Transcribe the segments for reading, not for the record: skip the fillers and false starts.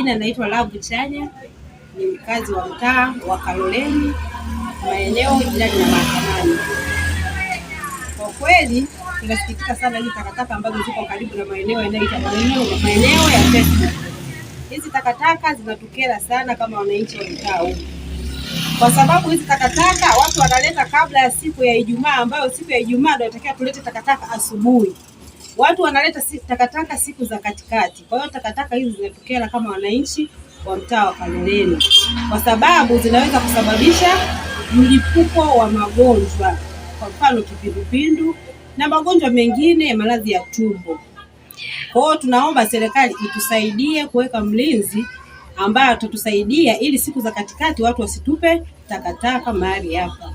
majina naitwa Love Chanya, ni mkazi wa mtaa wa Kaloleni, maeneo jirani na Mahakamani. Kwa kweli tunasikitika sana hizi takataka ambazo ziko karibu na maeneo ya Facebook. Hizi takataka zinatukera sana kama wananchi wa mtaa huu, kwa sababu hizi takataka watu wanaleta kabla ya siku ya Ijumaa, ambayo siku ya Ijumaa ndio inatakiwa tulete takataka asubuhi. Watu wanaleta takataka siku za katikati. Kwa hiyo takataka hizi zinatukera kama wananchi wa mtaa wa Kaloleni, kwa sababu zinaweza kusababisha mlipuko wa magonjwa, kwa mfano kipindupindu na magonjwa mengine ya maradhi ya tumbo. Kwa hiyo tunaomba serikali itusaidie kuweka mlinzi ambaye atatusaidia ili siku za katikati watu wasitupe takataka mahali hapa.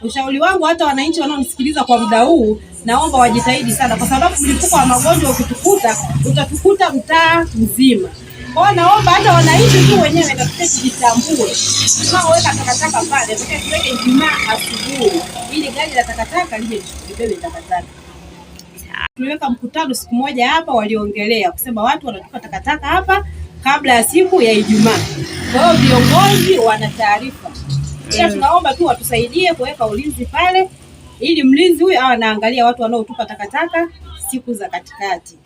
Ushauri wangu hata wananchi wanaonisikiliza kwa muda huu, naomba wajitahidi sana, kwa sababu mlipuko wa magonjwa ukitukuta utatukuta mtaa mzima. Kwa hiyo naomba hata wananchi tu wenyewe ndio tujitambue. Tunaweka takataka pale, tuweke Ijumaa asubuhi ili gari la takataka lije libebe takataka. Tuliweka mkutano siku moja hapa, waliongelea kusema watu wanatupa takataka hapa kabla ya siku ya Ijumaa. Kwa hiyo viongozi wana taarifa. Pia tunaomba tu watusaidie kuweka ulinzi pale, ili mlinzi huyu awe anaangalia watu wanaotupa takataka siku za katikati.